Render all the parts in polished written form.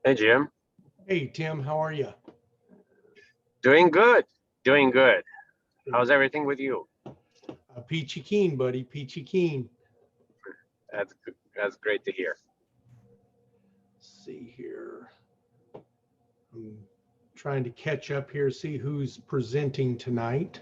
Hey, Jim. Hey, Tim, how are you? Doing good. Doing good. How's everything with you? Peachy keen, buddy. Peachy keen. That's great to hear. Let's see here. I'm trying to catch up here, see who's presenting tonight.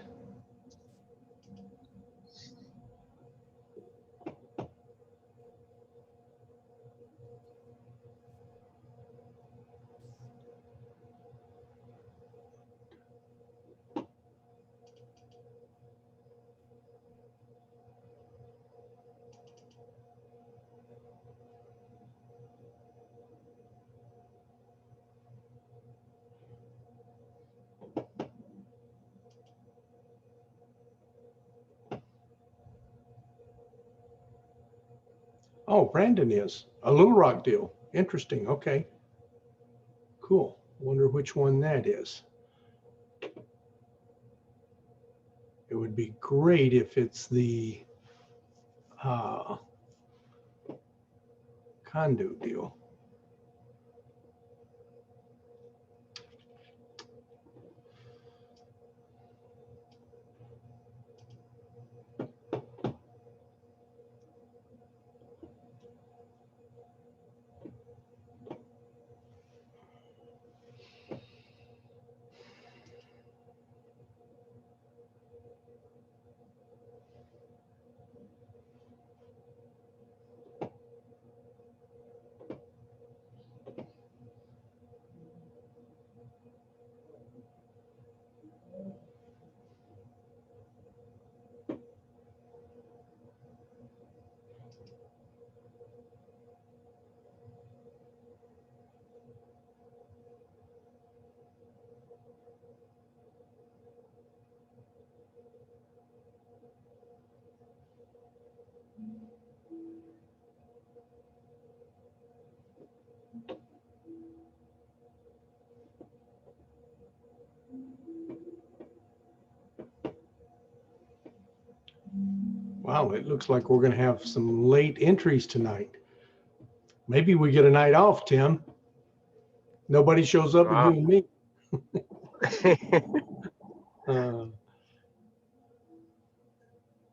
Oh, Brandon is a Little Rock deal. Interesting. Okay. Cool. Wonder which one that is. It would be great if it's the condo deal. Wow, it looks like we're going to have some late entries tonight. Maybe we get a night off, Tim. Nobody shows up Wow. but you and me.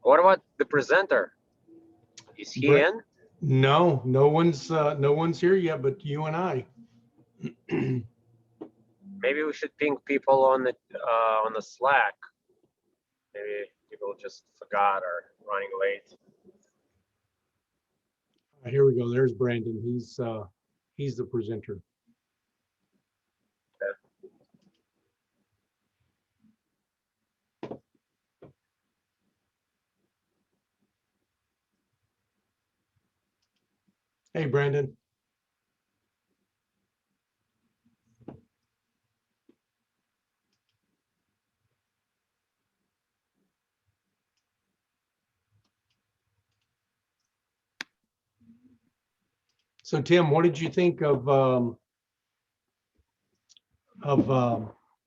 What about the presenter? Is he in? No, no one's here yet but you and I. Maybe we should ping people on the Slack. Maybe people just forgot or running late. Here we go. There's Brandon. He's the presenter. Hey, Brandon. So, Tim, what did you think of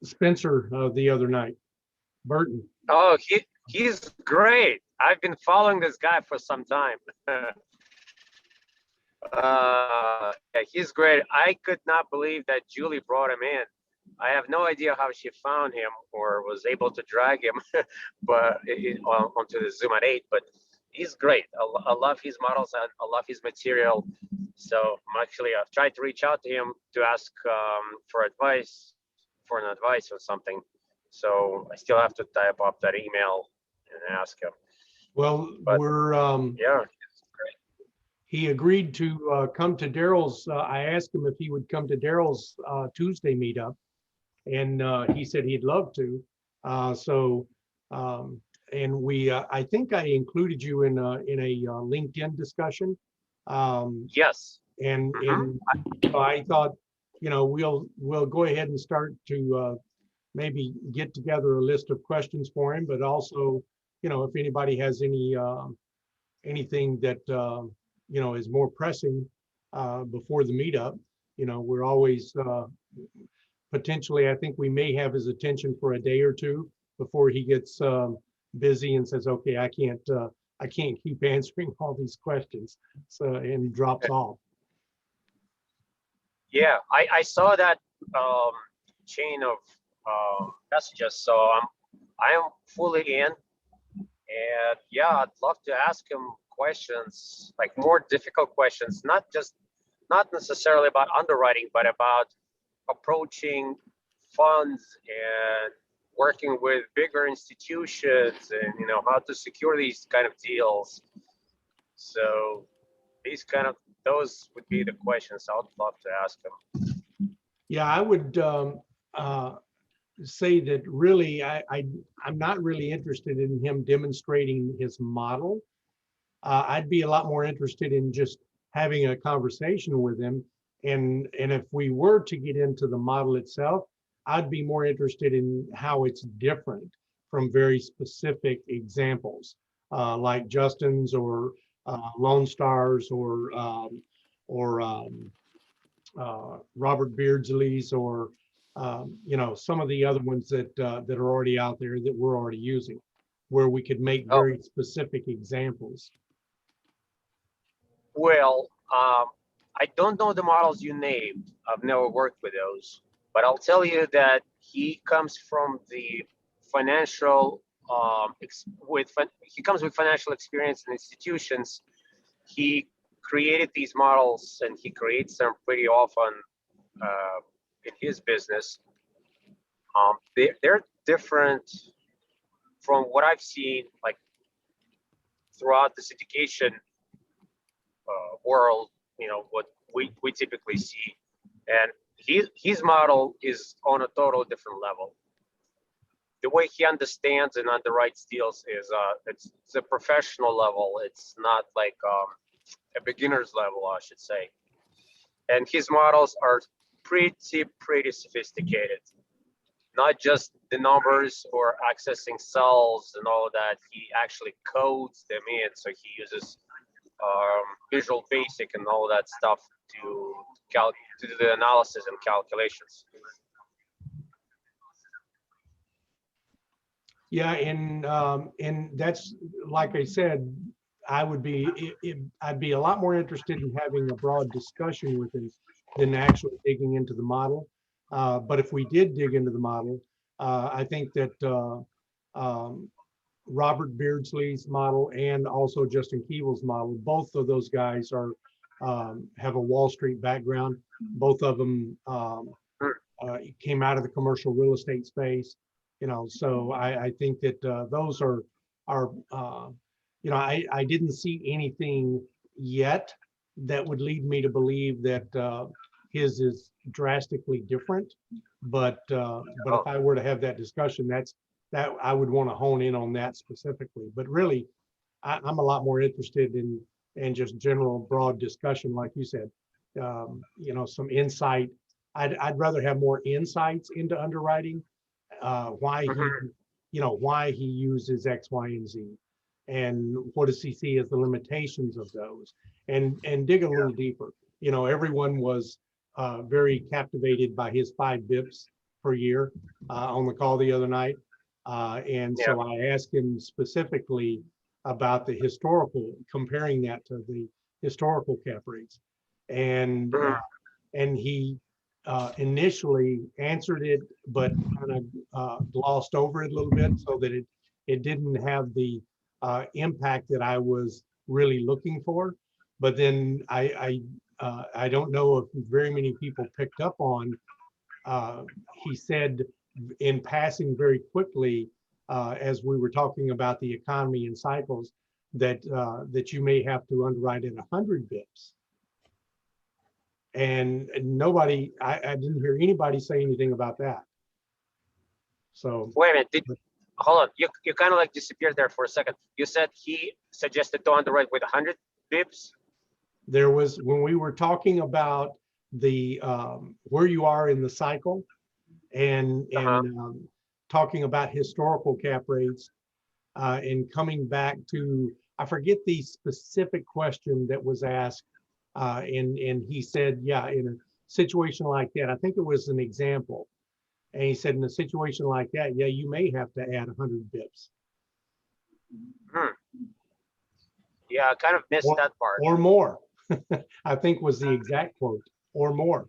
Spencer the other night? Burton. Oh, he's great. I've been following this guy for some time. Yeah, he's great. I could not believe that Julie brought him in. I have no idea how she found him or was able to drag him, but onto the Zoom at 8. But he's great. I love his models and I love his material. So I've tried to reach out to him to ask for an advice or something. So I still have to type up that email and ask him. Well, but we're yeah. He agreed to come to Daryl's. I asked him if he would come to Daryl's Tuesday meetup, and he said he'd love to. And we, I think I included you in a LinkedIn discussion. Yes. And so I thought, we'll go ahead and start to maybe get together a list of questions for him, but also, if anybody has anything that is more pressing, before the meetup. You know, we're always potentially, I think we may have his attention for a day or two before he gets busy and says, okay, I can't keep answering all these questions. So, and drops off. Yeah, I saw that chain of messages, so I am fully in, and yeah, I'd love to ask him questions, like more difficult questions, not necessarily about underwriting, but about approaching funds and working with bigger institutions, and how to secure these kind of deals. So those would be the questions I would love to ask him. Yeah, I would say that really, I'm not really interested in him demonstrating his model. I'd be a lot more interested in just having a conversation with him. And if we were to get into the model itself, I'd be more interested in how it's different from very specific examples, like Justin's or Lone Star's or Robert Beardsley's or some of the other ones that are already out there that we're already using, where we could make very specific examples. Well, I don't know the models you named. I've never worked with those, but I'll tell you that he comes from the financial he comes with financial experience in institutions. He created these models, and he creates them pretty often in his business. They're different from what I've seen, like throughout the syndication world. What we typically see, and his model is on a total different level. The way he understands and underwrites deals is it's a professional level. It's not like a beginner's level, I should say. And his models are pretty sophisticated. Not just the numbers or accessing cells and all of that. He actually codes them in, so he uses Visual Basic and all that stuff to do the analysis and calculations. Yeah, and that's, like I said, I'd be a lot more interested in having a broad discussion with him than actually digging into the model. But if we did dig into the model, I think that Robert Beardsley's model and also Justin Keeble's model, both of those guys have a Wall Street background. Both of them came out of the commercial real estate space. So I think that those are I didn't see anything yet that would lead me to believe that his is drastically different. But if I were to have that discussion, that I would want to hone in on that specifically. But really, I'm a lot more interested in just general broad discussion, like you said. Some insight. I'd rather have more insights into underwriting. Why he uses X, Y, and Z, and what does he see as the limitations of those, and dig a little deeper. Everyone was very captivated by his 5 bips per year on the call the other night, and so I asked him specifically about the historical, comparing that to the historical cap rates, and he initially answered it, but kind of glossed over it a little bit so that it didn't have the impact that I was really looking for. But then I don't know if very many people picked up on, he said in passing very quickly, as we were talking about the economy and cycles, that you may have to underwrite at 100 bips. And nobody, I didn't hear anybody say anything about that. So wait a minute, hold on. You kind of like disappeared there for a second. You said he suggested to underwrite with 100 bips. There was, when we were talking about the where you are in the cycle, and talking about historical cap rates, and coming back to, I forget the specific question that was asked, And he said, yeah, in a situation like that, I think it was an example. And he said, in a situation like that, yeah, you may have to add 100 bips. Hmm. Yeah, I kind of missed that part. Or more, I think was the exact quote, or more.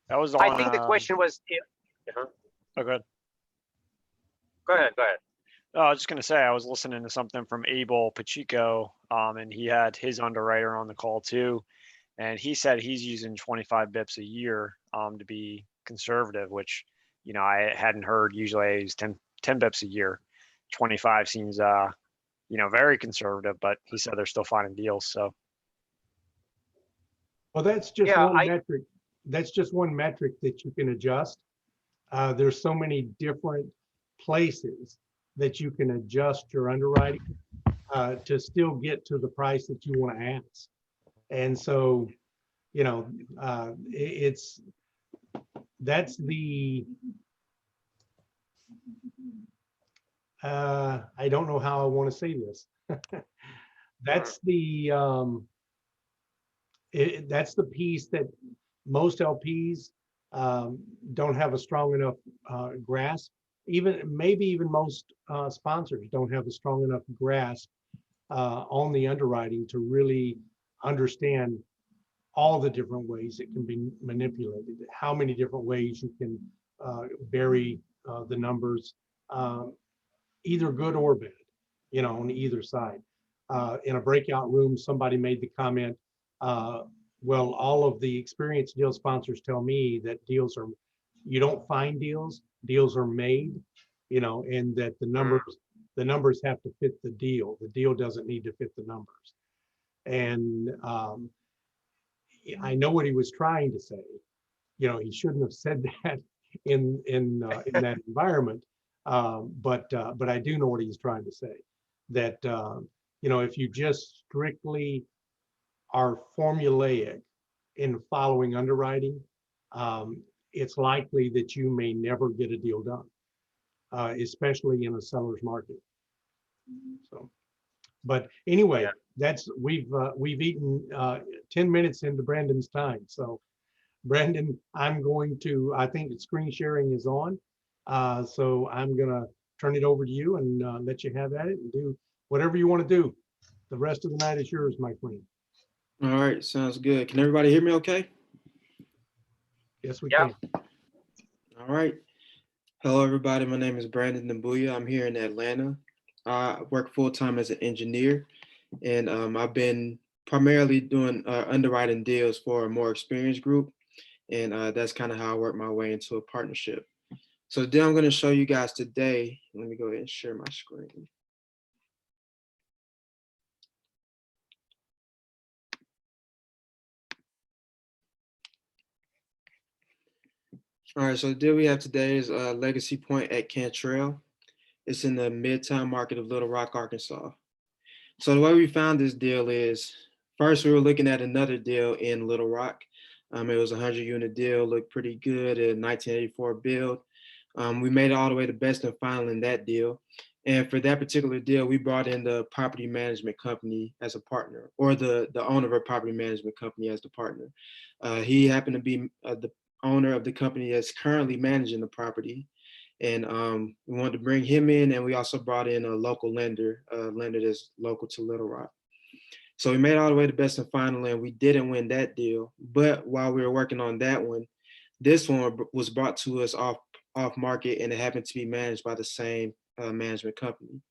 That was I on. think the question was, Oh, good. Go ahead, go ahead. Oh, I was just gonna say I was listening to something from Abel Pacheco, and he had his underwriter on the call too, and he said he's using 25 bips a year to be conservative, which I hadn't heard. Usually I use 10 bips a year. 25 seems very conservative, but he said they're still finding deals. So Well, that's just Yeah, one metric. That's just one metric that you can adjust. There's so many different places that you can adjust your underwriting to still get to the price that you want to ask. And so, that's the, I don't know how I want to say this. That's the, that's the piece that most LPs don't have a strong enough grasp. Maybe even most sponsors don't have a strong enough grasp on the underwriting to really understand all the different ways it can be manipulated, how many different ways you can vary the numbers, either good or bad, on either side. In a breakout room, somebody made the comment, well, all of the experienced deal sponsors tell me that you don't find deals are made, and that the numbers have to fit the deal. The deal doesn't need to fit the numbers. And I know what he was trying to say. He shouldn't have said that in that environment. But I do know what he's trying to say. That if you just strictly are formulaic in following underwriting, it's likely that you may never get a deal done, especially in a seller's market. So, but anyway, we've eaten 10 minutes into Brandon's time. So Brandon, I think the screen sharing is on. So I'm gonna turn it over to you and let you have at it and do whatever you want to do. The rest of the night is yours, my queen. All right, sounds good. Can everybody hear me okay? Yes, we can. All right. Hello, everybody. My name is Brandon Nambuya. I'm here in Atlanta. I work full-time as an engineer, and I've been primarily doing underwriting deals for a more experienced group, and that's kind of how I work my way into a partnership. So the deal I'm going to show you guys today, let me go ahead and share my screen. All right, so the deal we have today is Legacy Point at Cantrell. It's in the Midtown market of Little Rock, Arkansas. So the way we found this deal is, first we were looking at another deal in Little Rock. It was a 100-unit deal, looked pretty good, a 1984 build. We made it all the way to best and final in that deal. And for that particular deal, we brought in the property management company as a partner, or the owner of a property management company as the partner. He happened to be the owner of the company that's currently managing the property. And we wanted to bring him in, and we also brought in a local lender, a lender that's local to Little Rock. So we made it all the way to best and final, and we didn't win that deal. But while we were working on that one, this one was brought to us off market, and it happened to be managed by the same management company.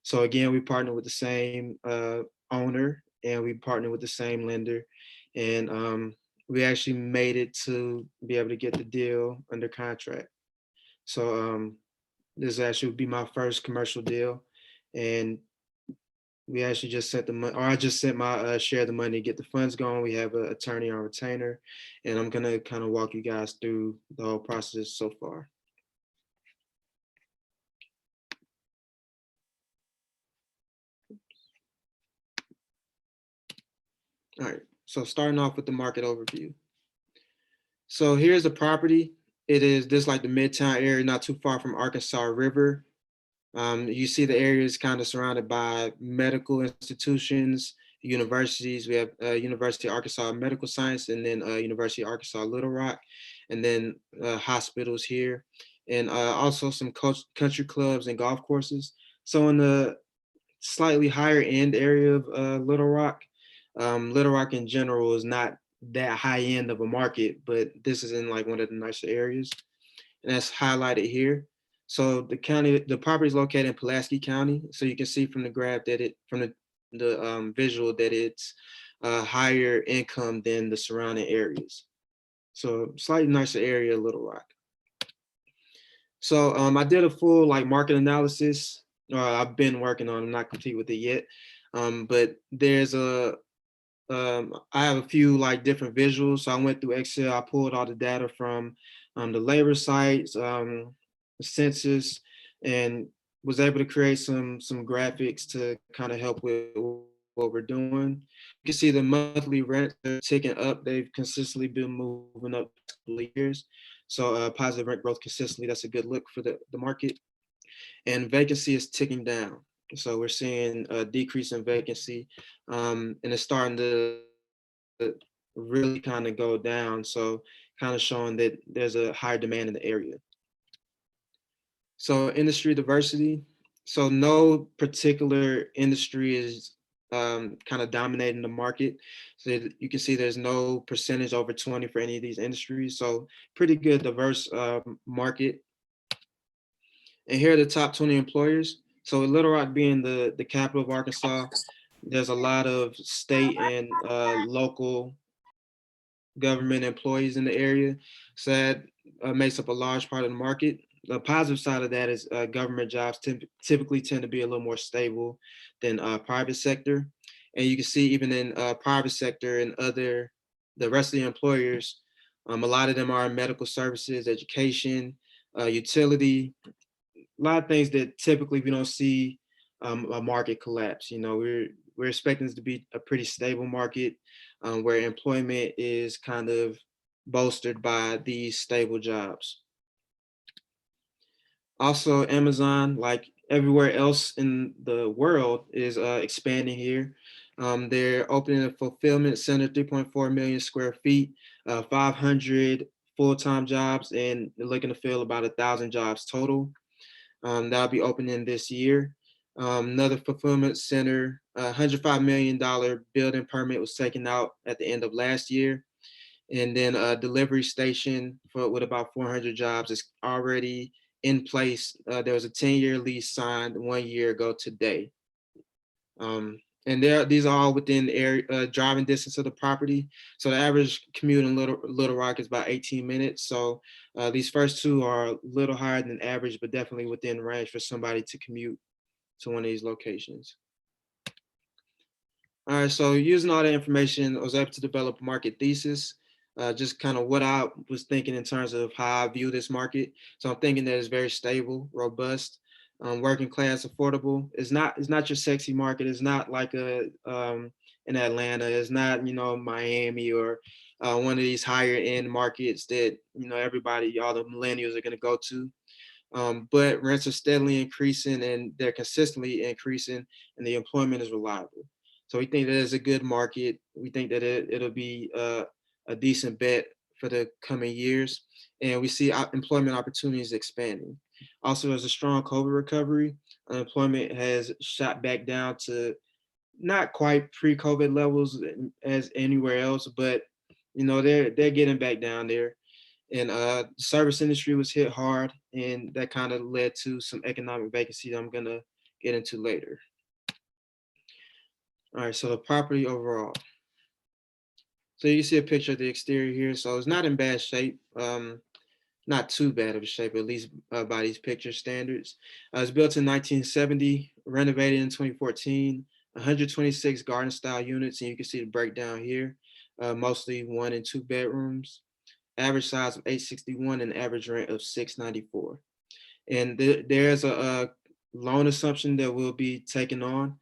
So again, we partnered with the same owner, and we partnered with the same lender, and we actually made it to be able to get the deal under contract. So this actually would be my first commercial deal, and we actually just sent the money, or I just sent my share of the money to get the funds going. We have an attorney on retainer, and I'm gonna kind of walk you guys through the whole process so far. All right, so starting off with the market overview. So here's the property. It is just like the Midtown area, not too far from Arkansas River. You see the area is kind of surrounded by medical institutions universities. We have University of Arkansas Medical Science, and then University of Arkansas Little Rock, and then hospitals here, and also some country clubs and golf courses. So in the slightly higher end area of Little Rock in general is not that high end of a market, but this is in like one of the nicer areas, and that's highlighted here. So the property is located in Pulaski County. So you can see from the graph that from the visual that it's higher income than the surrounding areas. So slightly nicer area, Little Rock. So I did a full like market analysis. I've been working on, I'm not complete with it yet. But there's I have a few like different visuals. So I went through Excel, I pulled all the data from the labor sites, the census, and was able to create some graphics to kind of help with what we're doing. You can see the monthly rents are ticking up. They've consistently been moving up for a couple of years. So positive rent growth consistently, that's a good look for the market. And vacancy is ticking down. So we're seeing a decrease in vacancy, and it's starting to really kind of go down. So kind of showing that there's a higher demand in the area. So industry diversity. So no particular industry is kind of dominating the market. So you can see there's no percentage over 20 for any of these industries. So pretty good diverse market. And here are the top 20 employers. So with Little Rock being the capital of Arkansas, there's a lot of state and local government employees in the area. So that makes up a large part of the market. The positive side of that is government jobs typically tend to be a little more stable than private sector. And you can see even in private sector and the rest of the employers, a lot of them are in medical services, education, utility, a lot of things that typically we don't see a market collapse. You know, we're expecting this to be a pretty stable market where employment is kind of bolstered by these stable jobs. Also, Amazon, like everywhere else in the world, is expanding here. They're opening a fulfillment center, 3.4 million square feet, 500 full-time jobs, and they're looking to fill about 1,000 jobs total. That'll be opening this year. Another fulfillment center, $105 million building permit was taken out at the end of last year. And then a delivery station with about 400 jobs is already in place. There was a 10-year lease signed 1 year ago today. And these are all within area driving distance of the property. So the average commute in Little Rock is about 18 minutes. So these first two are a little higher than average, but definitely within range for somebody to commute to one of these locations. All right, so using all that information, I was able to develop a market thesis, just kind of what I was thinking in terms of how I view this market. So I'm thinking that it's very stable, robust, working class, affordable. It's not your sexy market. It's not like in Atlanta. It's not, you know, Miami or one of these higher end markets that, you know, everybody, all the millennials are going to go to. But rents are steadily increasing and they're consistently increasing, and the employment is reliable. So we think that it's a good market. We think that it'll be a decent bet for the coming years. And we see employment opportunities expanding. Also, there's a strong COVID recovery. Unemployment has shot back down to not quite pre-COVID levels as anywhere else, but you know, they're getting back down there. And the service industry was hit hard, and that kind of led to some economic vacancy that I'm gonna get into later. All right, so the property overall. So you can see a picture of the exterior here. So it's not in bad shape, not too bad of a shape, at least by these picture standards. It was built in 1970, renovated in 2014, 126 garden style units, and you can see the breakdown here, mostly 1 and 2 bedrooms. Average size of 861 and average rent of 694. And there's a loan assumption that will be taken on.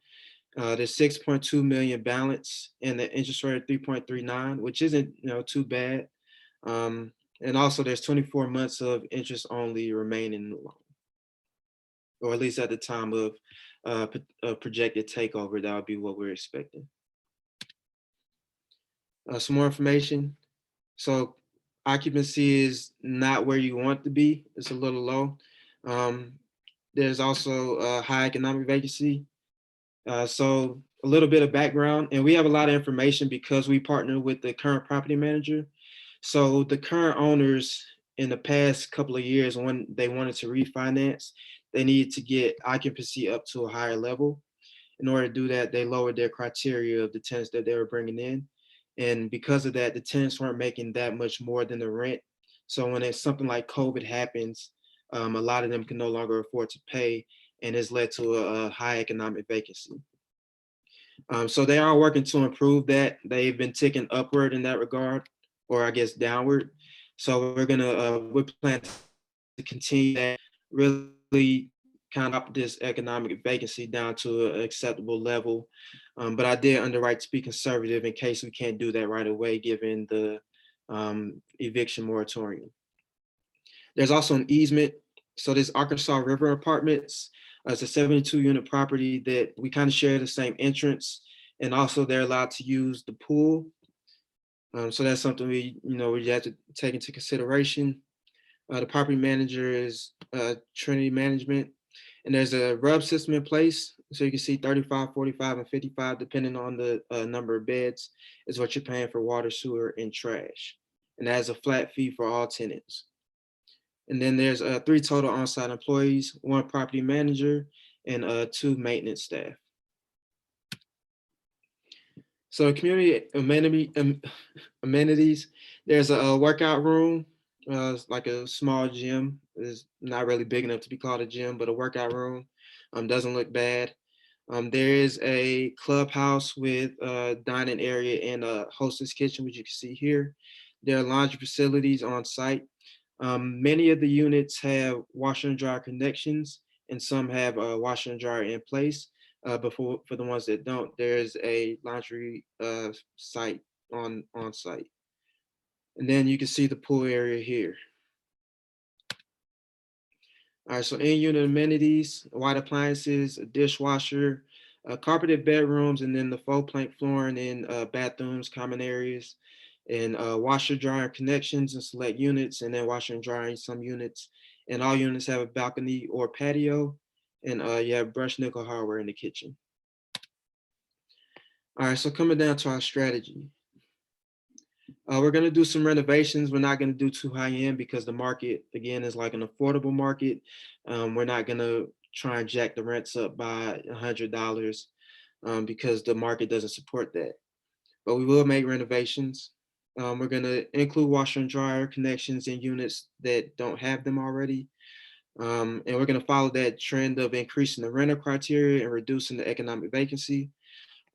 There's 6.2 million balance and the interest rate of 3.39, which isn't, you know, too bad. And also there's 24 months of interest only remaining in the loan, or at least at the time of projected takeover, that would be what we're expecting. Some more information. So occupancy is not where you want to be. It's a little low. There's also a high economic vacancy. So a little bit of background, and we have a lot of information because we partner with the current property manager. So the current owners in the past couple of years, when they wanted to refinance, they needed to get occupancy up to a higher level. In order to do that, they lowered their criteria of the tenants that they were bringing in. And because of that, the tenants weren't making that much more than the rent. So when it's something like COVID happens, a lot of them can no longer afford to pay, and it's led to a high economic vacancy. So they are working to improve that. They've been ticking upward in that regard, or I guess downward. So we plan to continue that, really kind of up this economic vacancy down to an acceptable level. But I did underwrite to be conservative in case we can't do that right away, given the eviction moratorium. There's also an easement. So this Arkansas River Apartments, it's a 72 unit property that we kind of share the same entrance, and also they're allowed to use the pool. So that's something we have to take into consideration. The property manager is Trinity Management, and there's a RUB system in place. So you can see 35, 45, and 55, depending on the number of beds, is what you're paying for water, sewer, and trash. And that has a flat fee for all tenants. And then there's 3 total on-site employees, 1 property manager, and 2 maintenance staff. So community amenities, there's a workout room, it's like a small gym. It's not really big enough to be called a gym, but a workout room. Doesn't look bad. There is a clubhouse with a dining area and a hostess kitchen, which you can see here. There are laundry facilities on site. Many of the units have washer and dryer connections, and some have a washer and dryer in place. But for the ones that don't, there's a laundry site on site. And then you can see the pool area here. All right, so in-unit amenities, white appliances, a dishwasher, carpeted bedrooms, and then the faux plank flooring in bathrooms, common areas, and washer dryer connections in select units, and then washer and dryer in some units. And all units have a balcony or patio, and you have brushed nickel hardware in the kitchen. All right, so coming down to our strategy. We're going to do some renovations. We're not going to do too high end because the market, again, is like an affordable market. We're not going to try and jack the rents up by $100 because the market doesn't support that. But we will make renovations. We're going to include washer and dryer connections in units that don't have them already. And we're going to follow that trend of increasing the renter criteria and reducing the economic vacancy.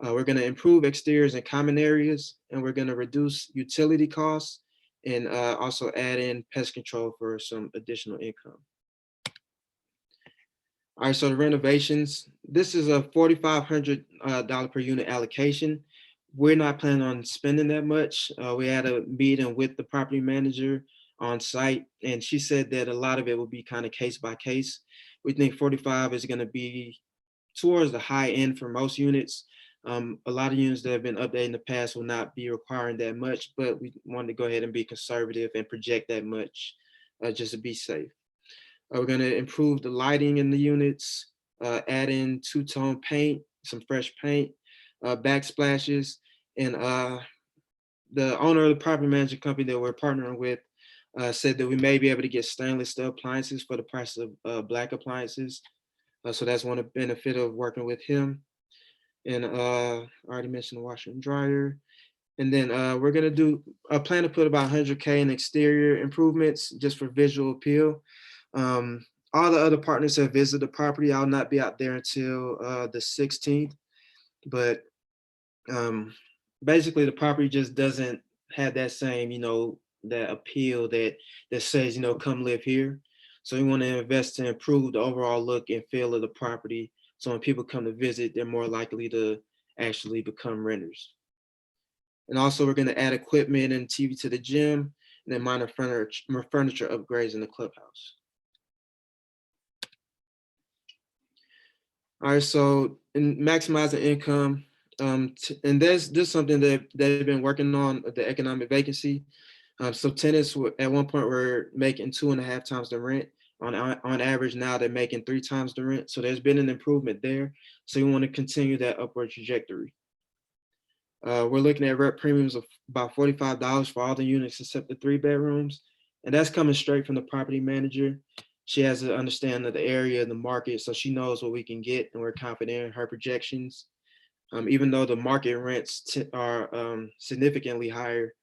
We're going to improve exteriors and common areas, and we're going to reduce utility costs and also add in pest control for some additional income. All right, so the renovations, this is a $4,500 per unit allocation. We're not planning on spending that much. We had a meeting with the property manager on site, and she said that a lot of it will be kind of case by case. We think 45 is going to be towards the high end for most units. A lot of units that have been updated in the past will not be requiring that much, but we wanted to go ahead and be conservative and project that much just to be safe. We're going to improve the lighting in the units, add in 2-tone paint, some fresh paint, backsplashes, and the owner of the property management company that we're partnering with said that we may be able to get stainless steel appliances for the price of black appliances. So that's one of the benefit of working with him. And I already mentioned the washer and dryer. And then we're gonna do a plan to put about 100K in exterior improvements just for visual appeal. All the other partners have visited the property. I'll not be out there until the 16th, but basically the property just doesn't have that same, that appeal that says, come live here. So we want to invest to improve the overall look and feel of the property. So when people come to visit, they're more likely to actually become renters. And also we're going to add equipment and TV to the gym, and then minor furniture upgrades in the clubhouse. All right, so in maximizing income, And this something that they've been working on, the economic vacancy. So tenants at one point were making 2.5 times the rent. On average, now they're making 3 times the rent. So there's been an improvement there. So you want to continue that upward trajectory. We're looking at rent premiums of about $45 for all the units except the 3 bedrooms. And that's coming straight from the property manager. She has an understanding of the area, the market, so she knows what we can get, and we're confident in her projections. Even though the market rents are significantly higher,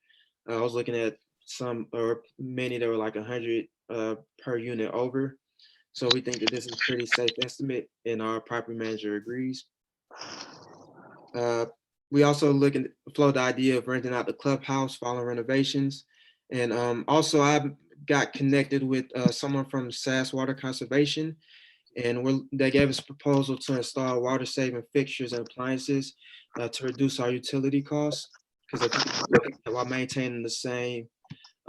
I was looking at some or many that were like 100 per unit over. So we think that this is a pretty safe estimate, and our property manager agrees. We also float the idea of renting out the clubhouse following renovations. And also I got connected with someone from SAS Water Conservation, and they gave us a proposal to install water saving fixtures and appliances to reduce our utility costs, because while maintaining the same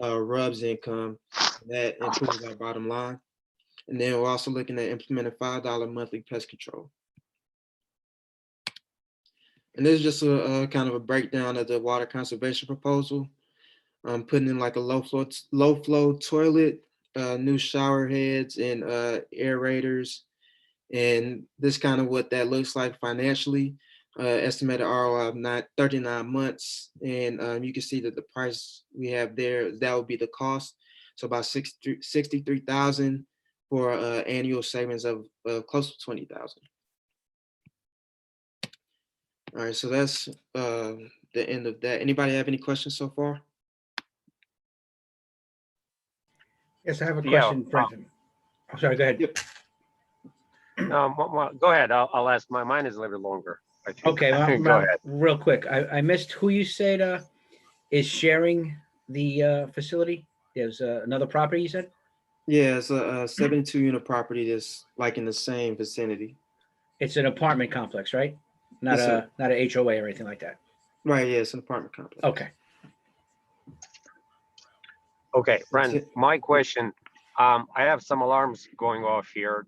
RUBS income, that improves our bottom line. And then we're also looking at implementing $5 monthly pest control. And this is just a kind of a breakdown of the water conservation proposal. Putting in like a low flow toilet, new shower heads and aerators. And this kind of what that looks like financially. Estimated ROI of 39 months. And you can see that the price we have there, that would be the cost. So about 63,000 for annual savings of close to 20,000. All right, so that's the end of that. Anybody have any questions so far? Yes, I have a question, Brenton. I'm sorry, go ahead. Yep. Go ahead. I'll ask. Mine is a little bit longer, I think. Okay, Go ahead. real quick. I missed who you said is sharing the facility. There's another property you said? Yeah, it's a 72 unit property that's like in the same vicinity. It's an apartment complex, right? Not Yes, not an HOA or anything like that. Right, yeah, it's an apartment complex. Okay. Okay, Brent, my question, I have some alarms going off here.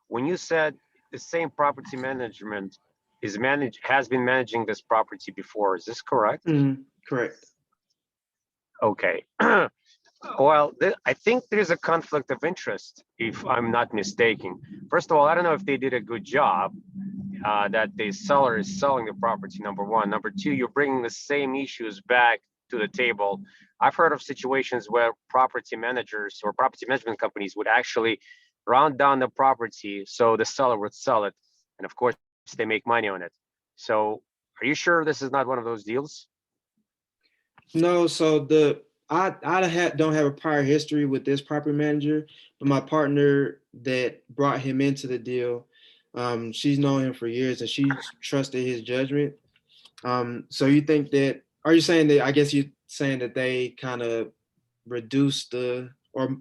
When you said the same property management has been managing this property before, is this correct? Correct. Okay. Well, I think there's a conflict of interest, if I'm not mistaken. First of all, I don't know if they did a good job that the seller is selling the property, number one. Number two, you're bringing the same issues back to the table. I've heard of situations where property managers or property management companies would actually round down the property so the seller would sell it. And of course, they make money on it. So are you sure this is not one of those deals? No, so I don't have a prior history with this property manager, but my partner that brought him into the deal, she's known him for years and she trusted his judgment. So you think that, are you saying that, I guess you're saying that they kind of reduced or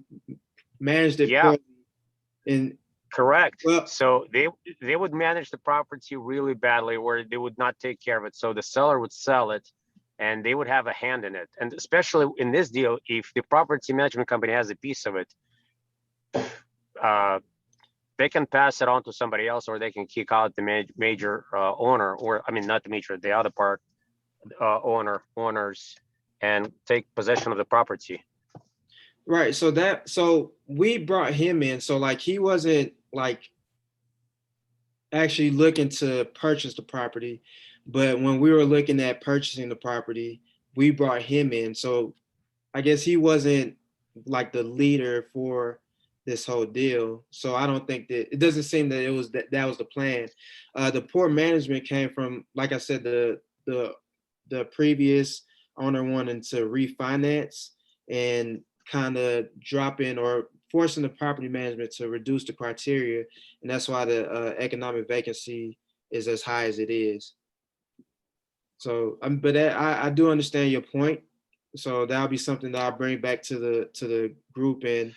managed it poorly? Correct. Well, so they would manage the property really badly, where they would not take care of it. So the seller would sell it and they would have a hand in it. And especially in this deal, if the property management company has a piece of it, they can pass it on to somebody else, or they can kick out the major owner, or I mean, not the major, the other part owners, and take possession of the property. Right. So we brought him in. So like he wasn't like actually looking to purchase the property, but when we were looking at purchasing the property, we brought him in. So I guess he wasn't like the leader for this whole deal. So I don't think that, it doesn't seem that it was that was the plan. The poor management came from, like I said, the previous owner wanting to refinance and kind of dropping or forcing the property management to reduce the criteria. And that's why the economic vacancy is as high as it is. So, but I do understand your point. So that'll be something that I'll bring back to the group, and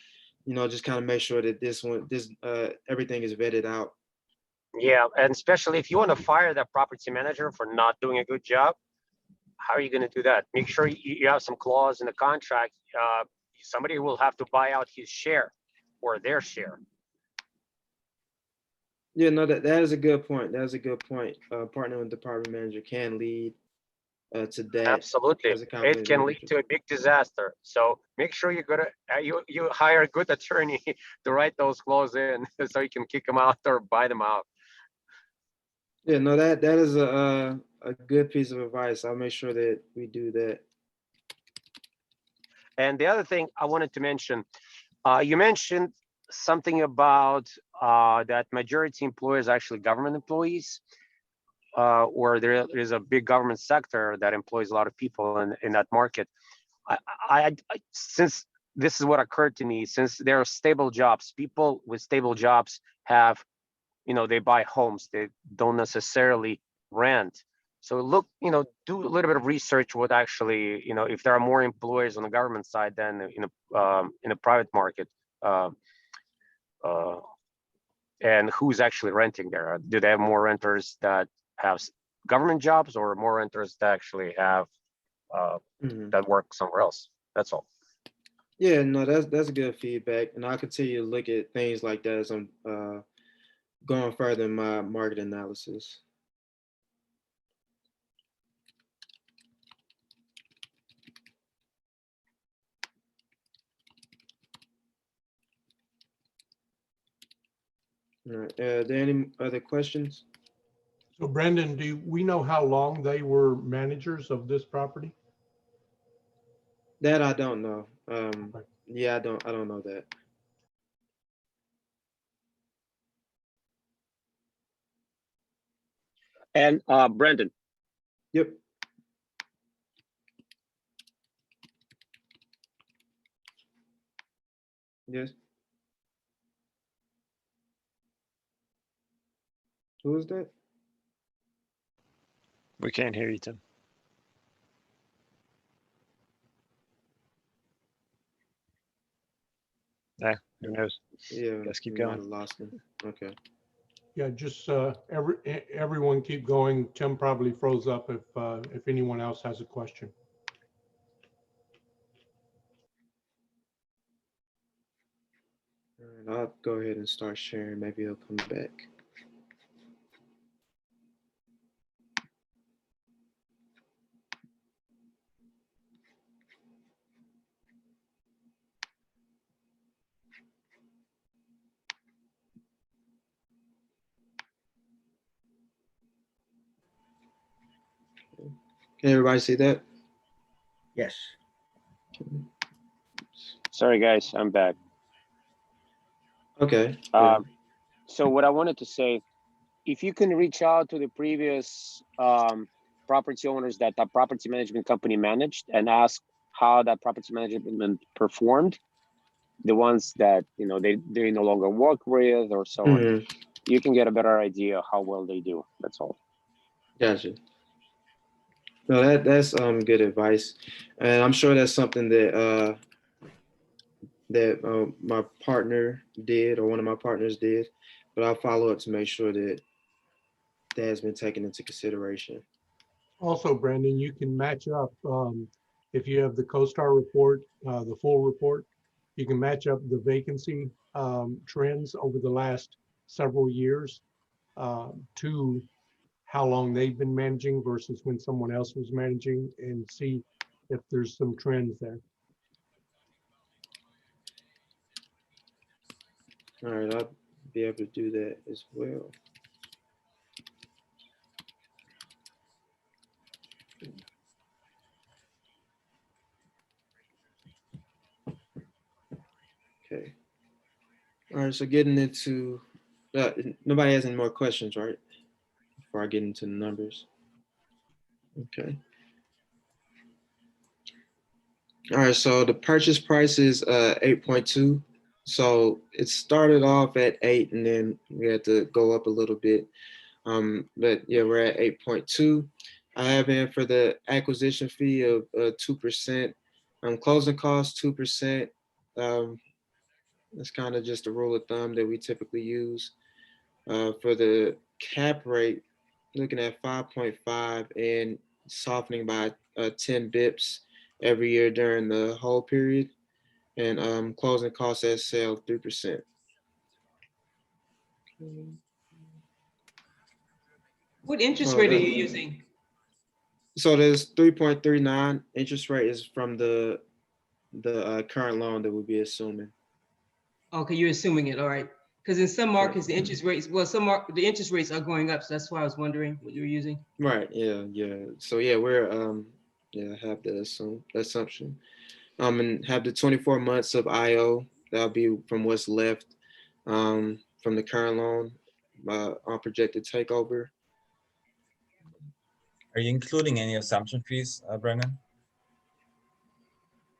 just kind of make sure that everything is vetted out. Yeah, and especially if you want to fire that property manager for not doing a good job, how are you going to do that? Make sure you have some clause in the contract. Somebody will have to buy out his share or their share. Yeah, no, that is a good point. That is a good point. Partner with department manager can lead to that Absolutely. as a It conflict can of lead interest. to a big disaster. So make sure you hire a good attorney to write those clauses in so you can kick them out or buy them out. Yeah, no, that is a good piece of advice. I'll make sure that we do that. And the other thing I wanted to mention, you mentioned something about that majority employers are actually government employees, or there is a big government sector that employs a lot of people in that market. Since this is what occurred to me, since there are stable jobs, people with stable jobs have, they buy homes, they don't necessarily rent. So look, do a little bit of research what actually, if there are more employers on the government side than in a private market, uh, uh, and who's actually renting there. Do they have more renters that have government jobs or more renters that actually have Mhm. that work somewhere else? That's all. Yeah, no, that's good feedback, and I'll continue to look at things like that as I'm going further in my market analysis. All right. Are there any other questions? So Brendan, do we know how long they were managers of this property? That I don't know. Okay. Yeah, I don't know that. And Brendan, Yep. Yes. Who is that? We can't hear you, Tim. Yeah, who knows? Yeah, Guess keep we might going. have lost him. Okay. Yeah, just everyone keep going. Tim probably froze up if anyone else has a question. All right, I'll go ahead and start sharing. Maybe he'll come back. Can everybody see that? Yes. sorry guys, I'm back. Okay. Yeah. So what I wanted to say, if you can reach out to the previous property owners that the property management company managed and ask how that property management performed, the ones that they no longer work with or so on, Mhm. you can get a better idea how well they do. That's all. Gotcha. No, that's good advice, and I'm sure that's something that my partner did or one of my partners did, but I'll follow up to make sure that that has been taken into consideration. Also, Brandon, you can match up if you have the CoStar report, the full report, you can match up the vacancy trends over the last several years to how long they've been managing versus when someone else was managing and see if there's some trends there. All right, I'll be able to do that as well. Okay. All right, so getting into, nobody has any more questions, right? Before I get into the numbers. Okay. All right, so the purchase price is 8.2. So it started off at 8 and then we had to go up a little bit. But yeah, we're at 8.2. I have in for the acquisition fee of 2%. Closing costs 2%. That's kind of just a rule of thumb that we typically use. For the cap rate, looking at 5.5 and softening by 10 bips every year during the whole period. And closing costs at sale 3%. What interest Oh, rate are that- you using? So there's 3.39 interest rate is from the current loan that we'll be assuming. Okay, you're assuming it, all right. Because in some markets, the interest rates, well, the interest rates are going up, so that's why I was wondering what you were using. Right. Yeah. Yeah. So yeah, we're have the assumption. And have the 24 months of IO. That'll be from what's left from the current loan on projected takeover. Are you including any assumption fees, Brendan?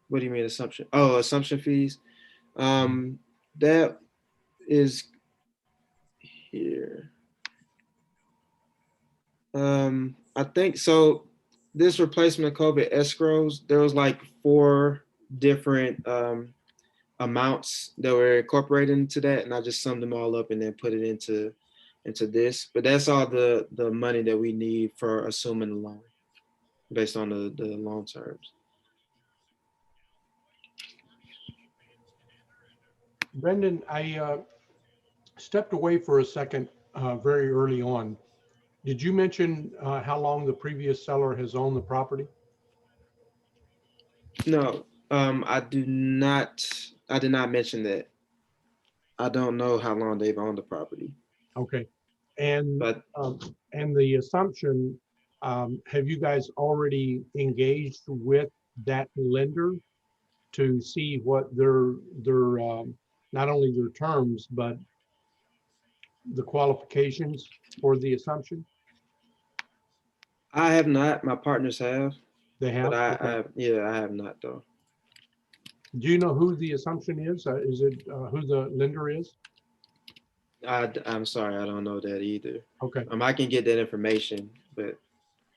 What do you mean assumption? Oh, assumption fees. That is here. I think so. This replacement of COVID escrows, there was like 4 different amounts that were incorporated into that, and I just summed them all up and then put it into this. But that's all the money that we need for assuming the loan based on the loan terms. Brendan, I stepped away for a second very early on. Did you mention how long the previous seller has owned the property? No, I did not mention that. I don't know how long they've owned the property, Okay. And but the assumption, have you guys already engaged with that lender to see what their not only their terms, but the qualifications for the assumption? I have not. My partners have, They have? but Okay. I have not though. Do you know who the assumption is? Is it who the lender is? I'm sorry, I don't know that either. Okay. I can get that information, but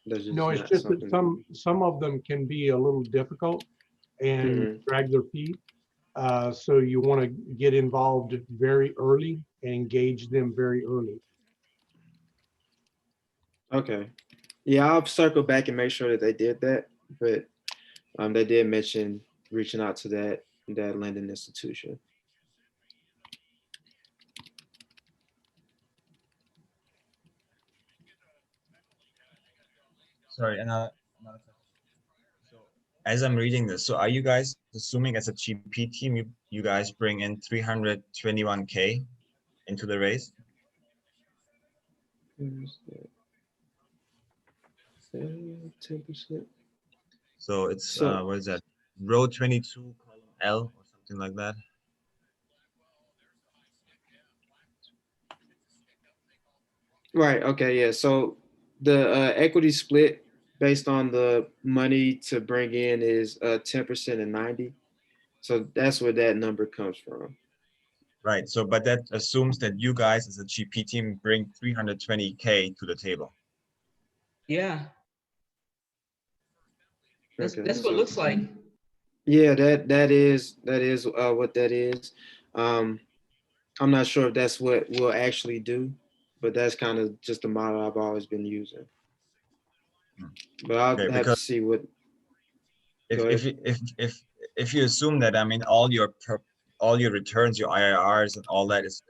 that's just No, it's not just that something. some of them can be a little difficult and Mhm. drag their feet. So you want to get involved very early and engage them very early. Okay. Yeah, I'll circle back and make sure that they did that, but they did mention reaching out to that lending institution. Sorry, another question. So as I'm reading this, so are you guys assuming as a GP team, you guys bring in 321K into the raise? 10%. So it's So what is that? Row 22, column L or something like that. right, okay, yeah. So the equity split based on the money to bring in is 10% and 90. So that's where that number comes from. Right. So, but that assumes that you guys as a GP team bring 320K to the table. Yeah, that's Okay, what it so looks like. yeah, that is what that is. Um, I'm not sure if that's what we'll actually do, but that's kind of just the model I've always been using. But I'll Okay, have to because see what. if Go if ahead. you- if you assume that, I mean, all your returns, your IRRs and all that is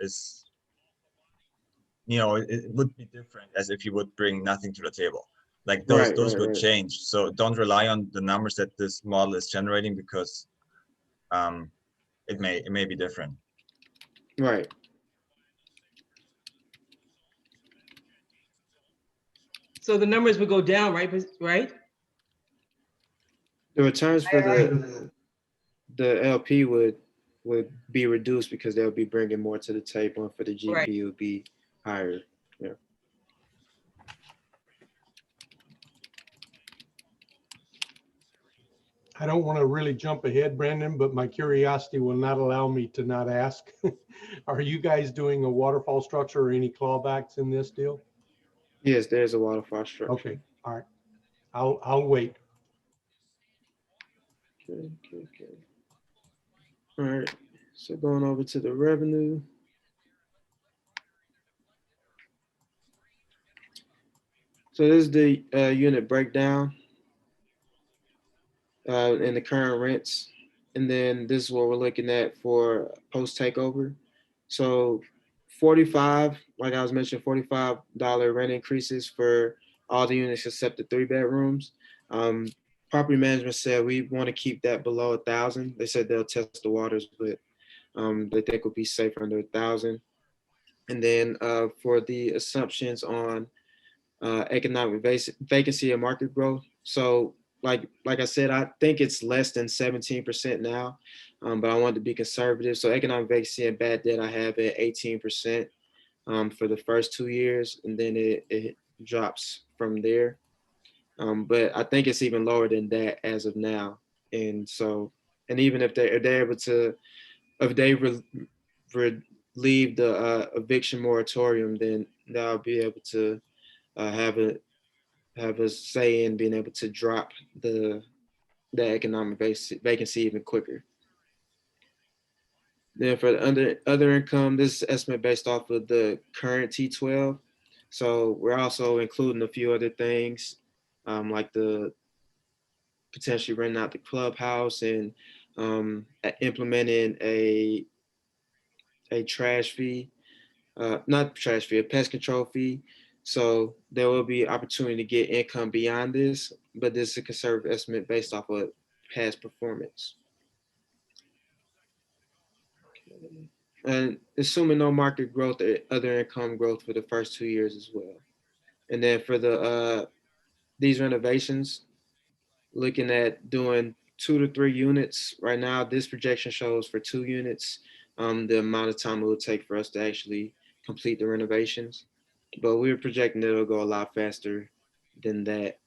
it would be different as if you would bring nothing to the table. Like those Right, right, would right, change. So don't rely on the numbers that this model is generating because it may be different. right. So the numbers would go down, right? Right? The returns for the LP would be reduced because they'll be bringing more to the table, and for the Right. GP it would be higher. Yeah. I don't want to really jump ahead, Brandon, but my curiosity will not allow me to not ask. Are you guys doing a waterfall structure or any clawbacks in this deal? Yes, there's a waterfall structure. Okay, all right. I'll wait. Okay. All right. So going over to the revenue. So this is the unit breakdown and the current rents. And then this is what we're looking at for post takeover. So 45, like I was mentioning, $45 rent increases for all the units except the 3 bedrooms. Property management said we want to keep that below 1,000. They said they'll test the waters, but they think will be safer under 1,000. And then for the assumptions on economic vacancy and market growth. So like I said, I think it's less than 17% now, but I wanted to be conservative. So economic vacancy and bad debt, I have at 18% for the first 2 years, and then it drops from there. But I think it's even lower than that as of now. And so, and even if they're able to, if they relieve the eviction moratorium, then they'll be able to have a say in being able to drop the economic vacancy even quicker. Then for the other income, this is estimate based off of the current T12. So we're also including a few other things, like the potentially renting out the clubhouse and implementing a trash fee, not trash fee, a pest control fee. So there will be opportunity to get income beyond this, but this is a conservative estimate based off of past performance. And assuming no market growth or other income growth for the first 2 years as well. And then for the these renovations, looking at doing 2 to 3 units. Right now, this projection shows for 2 units, the amount of time it will take for us to actually complete the renovations. But we're projecting that it'll go a lot faster than that.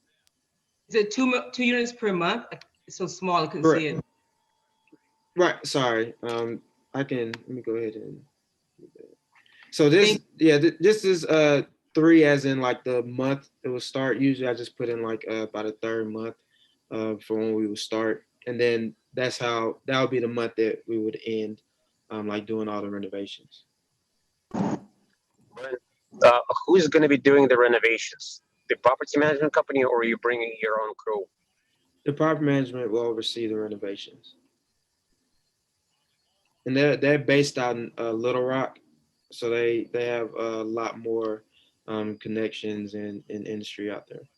Is it two units per month? It's so small, I couldn't Correct. see it. Right, sorry. Let me go ahead and, so this, this is 3 as in like the month it will start. Usually I just put in like about a third month for when we would start. And then that would be the month that we would end, like doing all the renovations. Who's going to be doing the renovations? The property management company, or are you bringing your own crew? The property management will oversee the renovations. And they're based out in Little Rock. So they have a lot more connections in industry out there.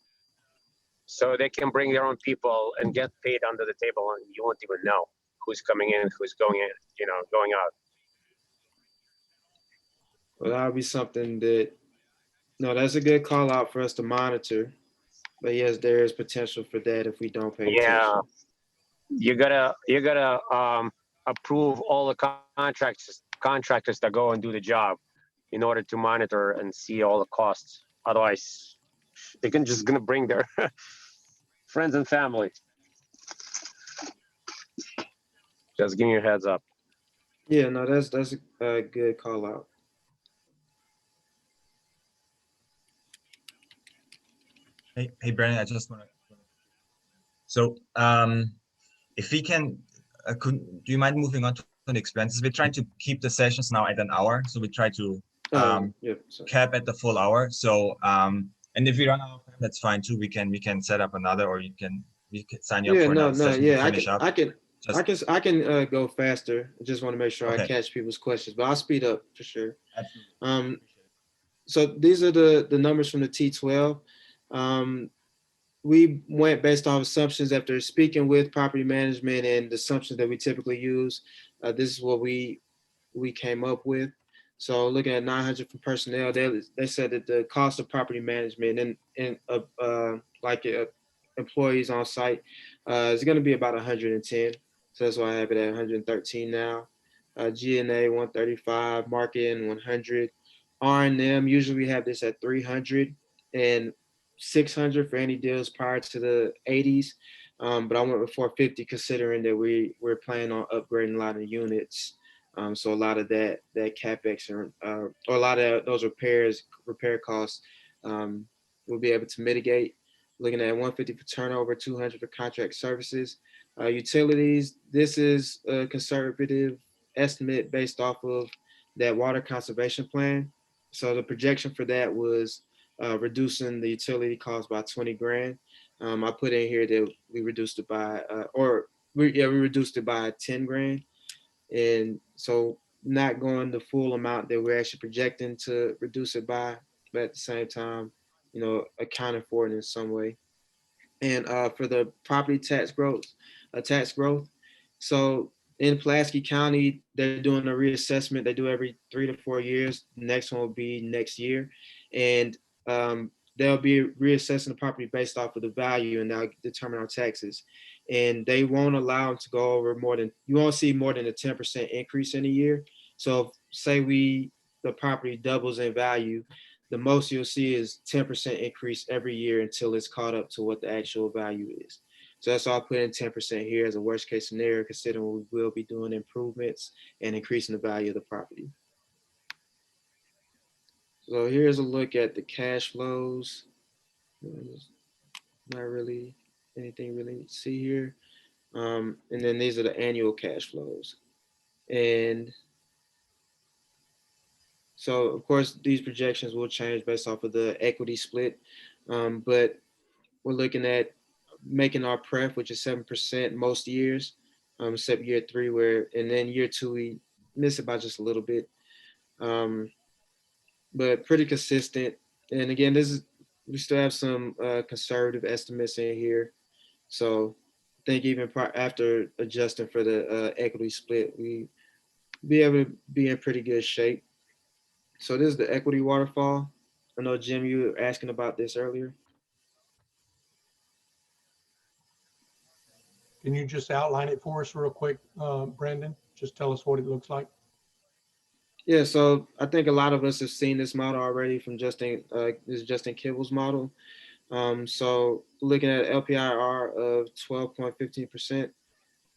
So they can bring their own people and get paid under the table, and you won't even know who's coming in, who's going in, going out. Well, that would be something that, no, that's a good call out for us to monitor. But yes, there is potential for that if we don't pay attention. You gotta approve all the contractors that go and do the job in order to monitor and see all the costs. Otherwise, they're just gonna bring their friends and family. Just giving you a heads up. Yeah, no, that's a good call out. Hey, Brandon, I just want to. So, if we can, do you mind moving on to the expenses? We're trying to keep the sessions now at an hour, so we try to cap at the full hour. So, and if we run out of time, that's fine too. We can set up another, or we can sign you up for another session to finish up. I can go faster. I just want to make sure I catch people's questions, but I'll speed up for sure. Absolutely. So these are the numbers from the T12. We went based off assumptions after speaking with property management and the assumptions that we typically use. This is what we came up with. So looking at 900 for personnel, they said that the cost of property management and employees on site is going to be about 110. So that's why I have it at 113 now. G&A 135, marketing 100. R&M, usually we have this at 300 and 600 for any deals prior to the 80s. But I went with 450 considering that we're planning on upgrading a lot of units. So a lot of that CapEx or a lot of those repair costs we'll be able to mitigate. Looking at 150 for turnover, 200 for contract services. Utilities, this is a conservative estimate based off of that water conservation plan. So the projection for that was reducing the utility cost by 20 grand. I put in here that we reduced it by, we reduced it by 10 grand. And so not going the full amount that we're actually projecting to reduce it by, but at the same time, accounting for it in some way. And for the property tax growth. So in Pulaski County, they're doing a reassessment. They do every 3 to 4 years. The next one will be next year. And they'll be reassessing the property based off of the value, and they'll determine our taxes. And they won't allow them to go over you won't see more than a 10% increase in a year. So say the property doubles in value, the most you'll see is 10% increase every year until it's caught up to what the actual value is. So that's all I put in 10% here as a worst case scenario, considering we will be doing improvements and increasing the value of the property. So here's a look at the cash flows. Not really anything really to see here. And then these are the annual cash flows. And so of course, these projections will change based off of the equity split. But we're looking at making our pref, which is 7% most years, except year 3, and then year 2, we miss it by just a little bit. But pretty consistent. And again, we still have some conservative estimates in here. So I think even after adjusting for the equity split, we be able to be in pretty good shape. So this is the equity waterfall. I know, Jim, you were asking about this earlier. Can you just outline it for us real quick, Brandon? Just tell us what it looks like. Yeah, so I think a lot of us have seen this model already from Justin Kibble's model. So looking at LPIR of 12.15%.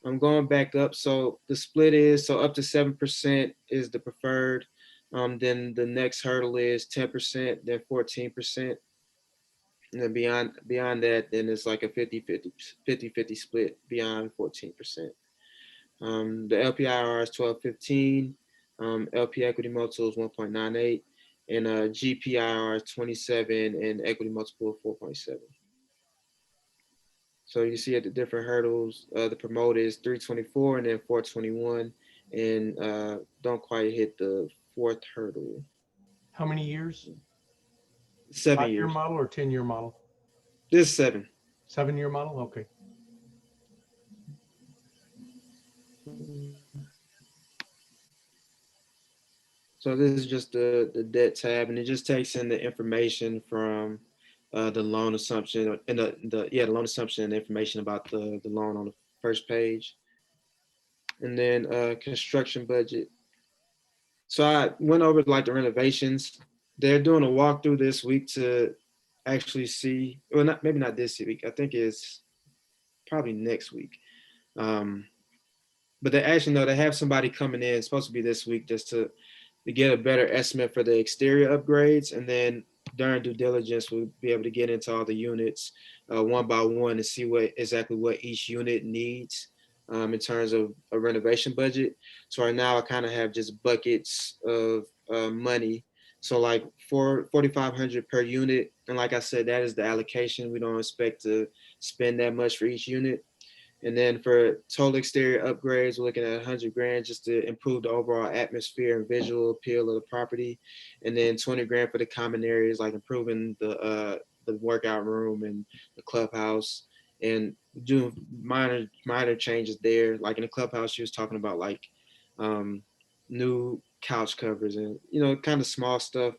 I'm going back up. So the split is, so up to 7% is the preferred. Then the next hurdle is 10%, then 14%. And then beyond that, then it's like a 50-50 split beyond 14%. The LPIR is 12.15. LP equity multiple is 1.98, and GPIR is 27, and equity multiple of 4.7. So you see at the different hurdles, the promote is 324 and then 421, and don't quite hit the 4th hurdle. How many years? 7 5-year years. model or 10-year model? This is 7. 7-year model? Okay. So this is just the debt tab, and it just takes in the information from the loan assumption and the loan assumption and information about the loan on the first page. And then construction budget. So I went over like the renovations. They're doing a walkthrough this week to actually see, well, maybe not this week. I think it's probably next week. But they actually know they have somebody coming in, it's supposed to be this week, just to get a better estimate for the exterior upgrades. And then during due diligence, we'll be able to get into all the units one by one and see exactly what each unit needs in terms of a renovation budget. So right now I kind of have just buckets of money. So like $4,500 per unit. And like I said, that is the allocation. We don't expect to spend that much for each unit. And then for total exterior upgrades, we're looking at $100,000 just to improve the overall atmosphere and visual appeal of the property. And then $20,000 for the common areas, like improving the workout room and the clubhouse, and doing minor changes there. Like in the clubhouse, she was talking about like new couch covers and, kind of small stuff,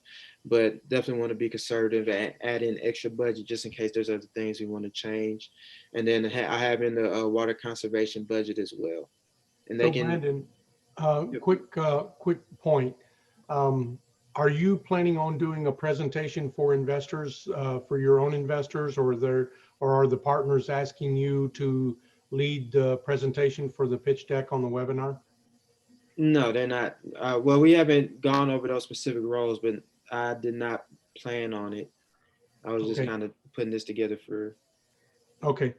but definitely want to be conservative and add in extra budget just in case there's other things we want to change. And then I have in the water conservation budget as well. And they So Brandon, quick point. Are you planning on doing a presentation for investors, for your own investors, or are the partners asking you to lead the presentation for the pitch deck on the webinar? No, they're not. Well, we haven't gone over those specific roles, but I did not plan on it. I was just kind of putting this together for. Okay.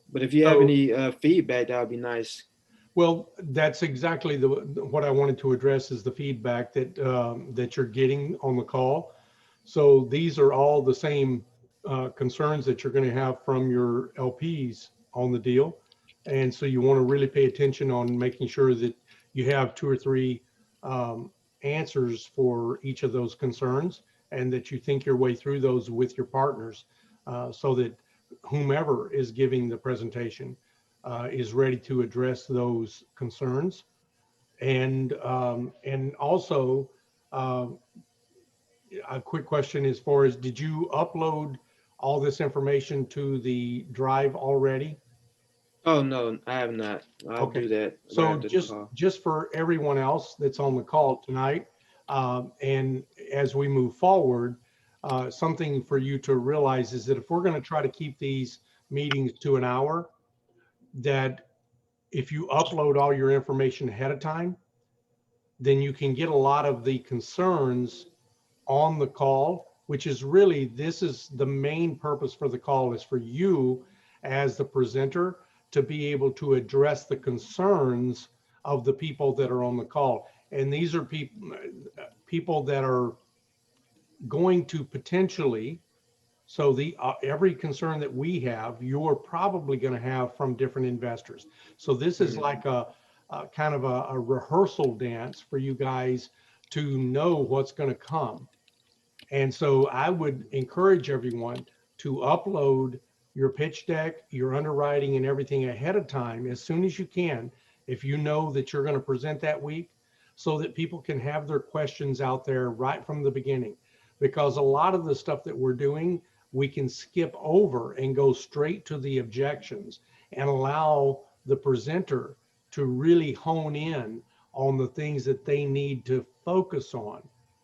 But if you have any feedback, that would be nice. Well, that's exactly what I wanted to address, is the feedback that you're getting on the call. So these are all the same concerns that you're going to have from your LPs on the deal. And so you want to really pay attention on making sure that you have 2 or 3 answers for each of those concerns, and that you think your way through those with your partners, so that whomever is giving the presentation is ready to address those concerns. And also, a quick question as far as, did you upload all this information to the drive already? Oh, no, I have not. I'll Okay. do that right So after the call. just for everyone else that's on the call tonight, and as we move forward, something for you to realize is that if we're going to try to keep these meetings to an hour, that if you upload all your information ahead of time, then you can get a lot of the concerns on the call, which is really, this is the main purpose for the call, is for you as the presenter to be able to address the concerns of the people that are on the call. And these are people that are going to potentially, so the every concern that we have, you're probably going to have from different investors. So this is like a kind of a rehearsal dance for you guys to know what's going to come. And so I would encourage everyone to upload your pitch deck, your underwriting, and everything ahead of time as soon as you can, if you know that you're going to present that week, so that people can have their questions out there right from the beginning. Because a lot of the stuff that we're doing, we can skip over and go straight to the objections and allow the presenter to really hone in on the things that they need to focus on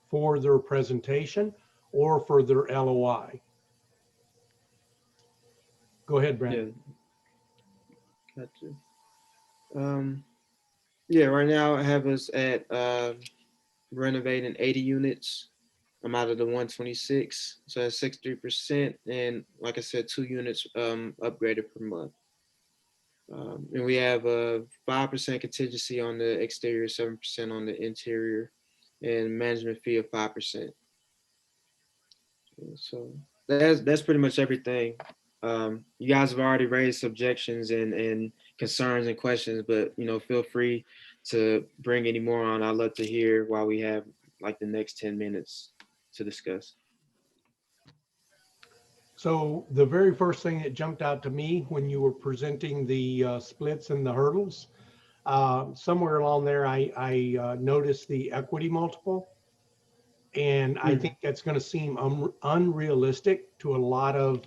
for their presentation or for their LOI. Go ahead, Brandon. Yeah, gotcha. Yeah, right now I have us at renovating 80 units. I'm out of the 126, so that's 63%. And like I said, 2 units upgraded per month. And we have a 5% contingency on the exterior, 7% on the interior, and management fee of 5%. So that's pretty much everything. You guys have already raised objections and concerns and questions, but feel free to bring any more on. I'd love to hear while we have like the next 10 minutes to discuss. So the very first thing that jumped out to me when you were presenting the splits and the hurdles, somewhere along there, I noticed the equity multiple. And I think that's going to seem unrealistic to a lot of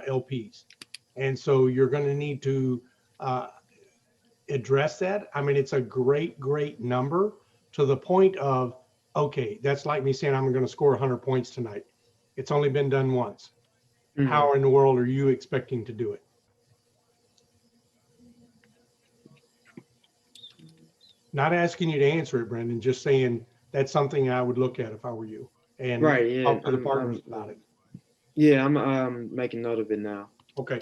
LPs. And so you're going to need to address that. I mean, it's a great, great number, to the point of, okay, that's like me saying I'm going to score 100 points tonight. It's only been done once. How in the world are you expecting to do it? Not asking you to answer it, Brendan, just saying that's something I would look at if I were you, and Right, yeah, talk to the partners about it. Yeah, I'm making note of it now. Okay.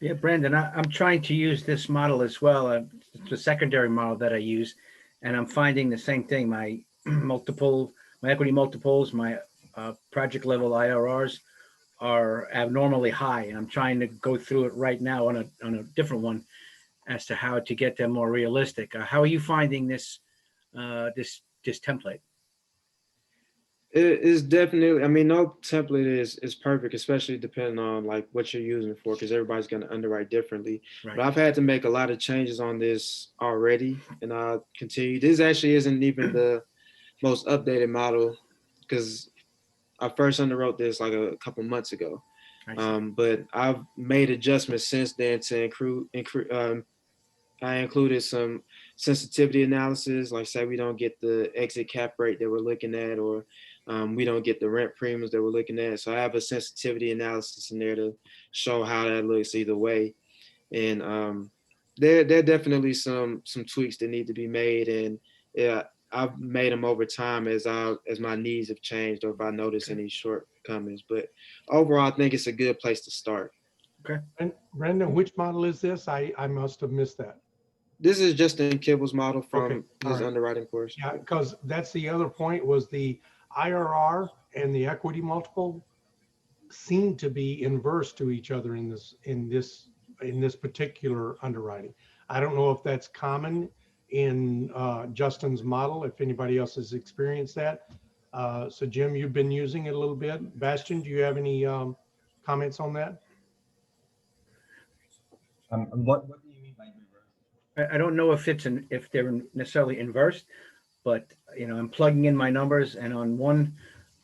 Yeah, Brandon, I'm trying to use this model as well. It's a secondary model that I use, and I'm finding the same thing. My equity multiples, my project level IRRs are abnormally high, and I'm trying to go through it right now on a different one as to how to get them more realistic. How are you finding this this template? It is definitely, I mean, no template is perfect, especially depending on like what you're using it for, because everybody's going to underwrite differently. Right. But I've had to make a lot of changes on this already, and I'll continue. This actually isn't even the most updated model, because I first underwrote this like a couple months ago. But I've made adjustments since then to include. I included some sensitivity analysis, like say we don't get the exit cap rate that we're looking at, or we don't get the rent premiums that we're looking at. So I have a sensitivity analysis in there to show how that looks either way. And there are definitely some tweaks that need to be made, and yeah, I've made them over time as my needs have changed, or if I notice any shortcomings. But overall, I think it's a good place to start. Okay. And Brandon, which model is this? I must have missed that. This is Justin Kibble's model from Okay, his right. underwriting course. Yeah, because that's the other point, was the IRR and the equity multiple seem to be inverse to each other in this particular underwriting. I don't know if that's common in Justin's model, if anybody else has experienced that. So Jim, you've been using it a little bit. Bastian, do you have any comments on that? What do you mean by reverse? I don't know if if they're necessarily inversed, but I'm plugging in my numbers, and on one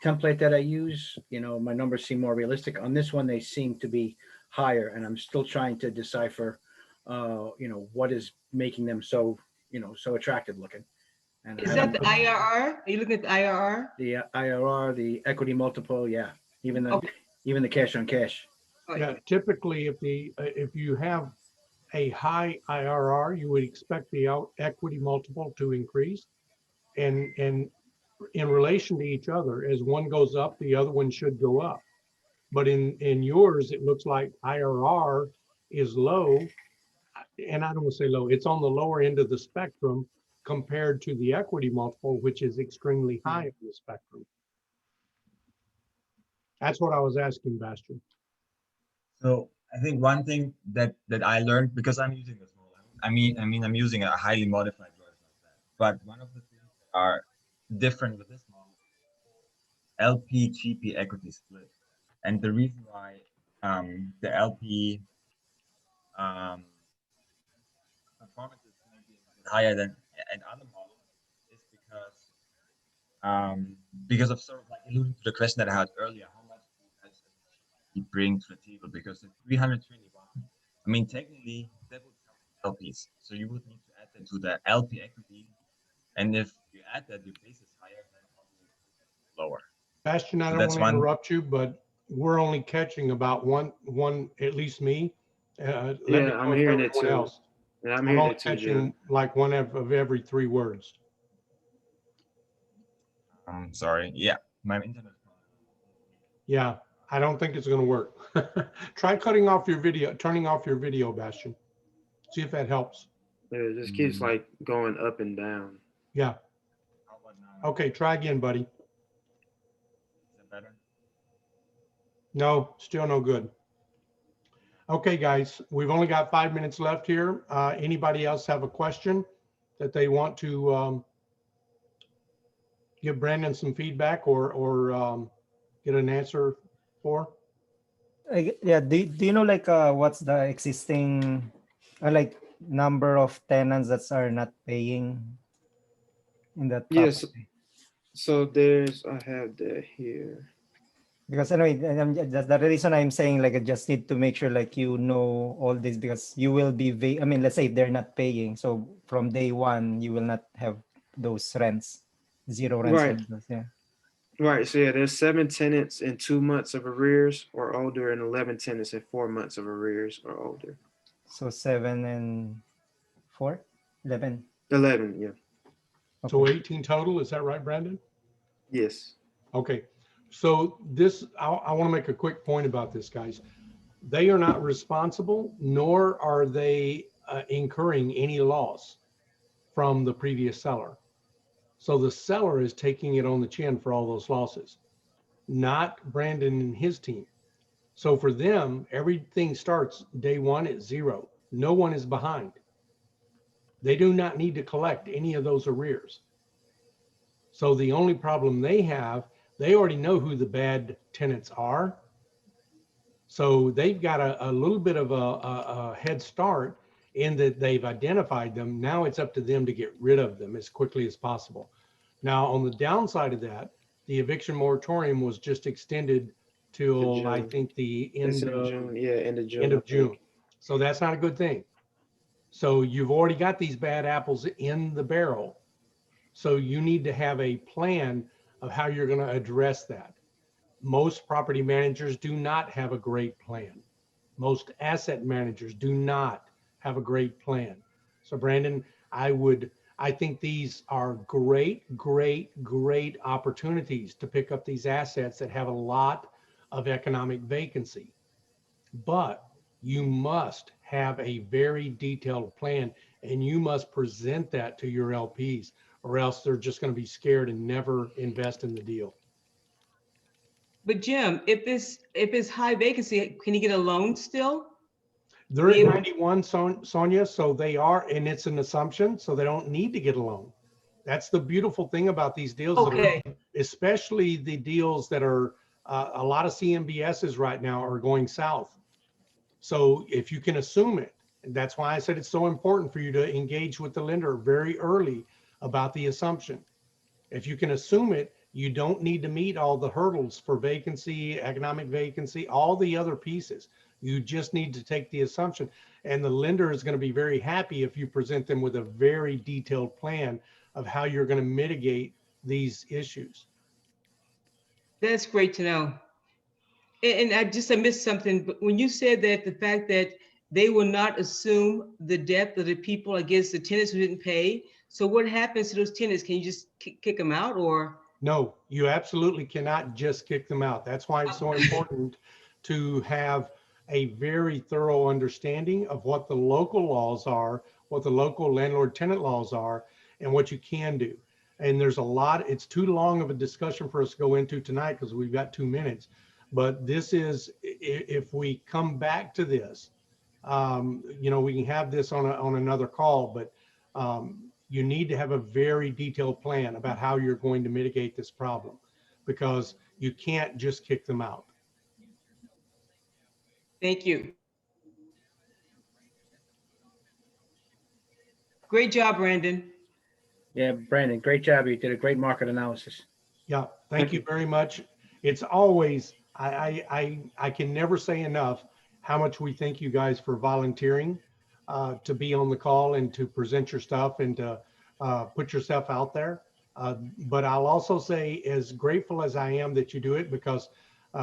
template that I use, my numbers seem more realistic. On this one, they seem to be higher, and I'm still trying to decipher, what is making them so, so attractive looking. And Is that the IRR? Are you looking at the IRR? the IRR, the equity multiple? Yeah, even the Okay. even the cash on cash. Oh, Yeah, typically if you have a high IRR, you would expect the equity multiple to increase. And in relation to each other, as one goes up, the other one should go up. But in yours, it looks like IRR is low. And I don't want to say low, it's on the lower end of the spectrum compared to the equity multiple, which is extremely high on the spectrum. That's what I was asking, Bastian. So I think one thing that I learned, because I'm using this model, I'm using a highly modified version of that. But one of the things that are different with this model, LP GP equity split, and the reason why the LP performance is going to be a bit higher than in other models is because of sort of like alluding to the question that I had earlier, how much you bring to the table, because the 321, I mean, technically that would count LPs. So you would need to add that to the LP equity. And if you add that, your base is higher than lower. Bastian, I So don't that's want to one. interrupt you, but we're only catching about one, at least me. Let me Yeah, know I'm if hearing it everyone too. else. And I'm I'm hearing only it too, Jim. catching like one of every 3 words. I'm sorry. Yeah, my internet. Yeah, I don't think it's going to work. Try cutting off your video, turning off your video, Bastian. See if that helps. Yeah, it just keeps like going up and down. Yeah. How about now? Okay, try again, buddy. Is that better? No, still no good. Okay, guys, we've only got 5 minutes left here. Anybody else have a question that they want to give Brandon some feedback or get an answer for? Yeah, do you know like what's the existing like number of tenants that are not paying in that Yes. property? So I have that here. Because anyway, that's the reason I'm saying like I just need to make sure like all this, because you will be I mean, let's say if they're not paying, so from day one you will not have those rents, zero rents. Right. Yeah. Right. So yeah, there's 7 tenants in 2 months of arrears or older, and 11 tenants in 4 months of arrears or older. So 7 and 4, 11. 11, yeah. So Okay. 18 total, is that right, Brandon? Yes. Okay, so I want to make a quick point about this, guys. They are not responsible, nor are they incurring any loss from the previous seller. So the seller is taking it on the chin for all those losses, not Brandon and his team. So for them, everything starts day one at 0. No one is behind. They do not need to collect any of those arrears. So the only problem they have, they already know who the bad tenants are. So they've got a little bit of a head start in that they've identified them. Now it's up to them to get rid of them as quickly as possible. Now, on the downside of that, the eviction moratorium was just extended till I think the end of June. Yeah, end of June. End of June. So that's not a good thing. So you've already got these bad apples in the barrel. So you need to have a plan of how you're going to address that. Most property managers do not have a great plan. Most asset managers do not have a great plan. So Brandon, I think these are great opportunities to pick up these assets that have a lot of economic vacancy. But you must have a very detailed plan, and you must present that to your LPs, or else they're just going to be scared and never invest in the deal. But Jim, if it's high vacancy, can you get a loan still? They're at Yeah. 91, Sonia, so they are, and it's an assumption, so they don't need to get a loan. That's the beautiful thing about these deals, that are- Okay, especially the deals that are, a lot of CMBSs right now are going south. So if you can assume it, and that's why I said it's so important for you to engage with the lender very early about the assumption. If you can assume it, you don't need to meet all the hurdles for vacancy, economic vacancy, all the other pieces. You just need to take the assumption. And the lender is going to be very happy if you present them with a very detailed plan of how you're going to mitigate these issues. that's great to know. And I missed something, but when you said that the fact that they will not assume the debt of the people against the tenants who didn't pay. So what happens to those tenants? Can you just kick them out, or? No, you absolutely cannot just kick them out. That's why it's so important to have a very thorough understanding of what the local laws are, what the local landlord tenant laws are, and what you can do. And there's a lot, it's too long of a discussion for us to go into tonight because we've got 2 minutes. But this is, if we come back to this, you know, we can have this on another call, but you need to have a very detailed plan about how you're going to mitigate this problem, because you can't just kick them out. Thank you. Great job, Brandon. Yeah, Brandon, great job. You did a great market analysis. Yeah, thank you very much. It's always, I can never say enough how much we thank you guys for volunteering to be on the call and to present your stuff and to put yourself out there. But I'll also say, as grateful as I am that you do it, because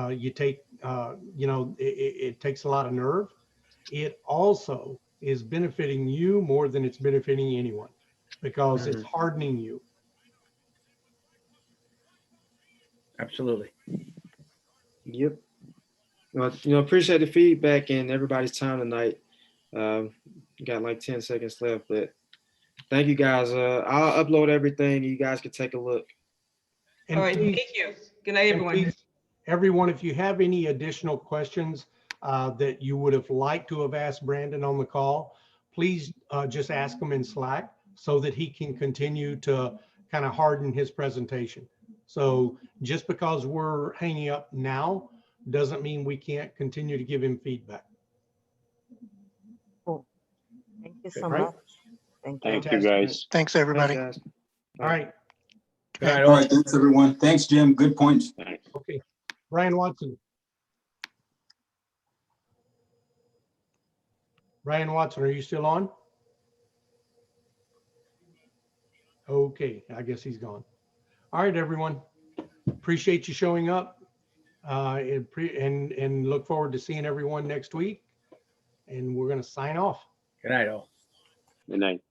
you take, you know, it takes a lot of nerve. It also is benefiting you more than it's benefiting anyone, because it's hardening you. Absolutely. Yep. Well, you know, appreciate the feedback and everybody's time tonight. Got like 10 seconds left, but thank you guys. I'll upload everything. You guys can take a look. And All right, please, thank you. Good night, and everyone. please, everyone, if you have any additional questions that you would have liked to have asked Brandon on the call, please just ask them in Slack so that he can continue to kind of harden his presentation. So just because we're hanging up now doesn't mean we can't continue to give him feedback. Cool. Thank you so Right? much. Thank you. Thank you, Fantastic. guys. Thanks, everybody. Thanks, guys. All right. Good night, All all. right, thanks, everyone. Thanks, Jim. Good points. Okay. Brian Watson. Brian Watson, are you still on? Okay, I guess he's gone. All right, everyone. Appreciate you showing up. And look forward to seeing everyone next week. And we're going to sign off. Good night, all. Good night.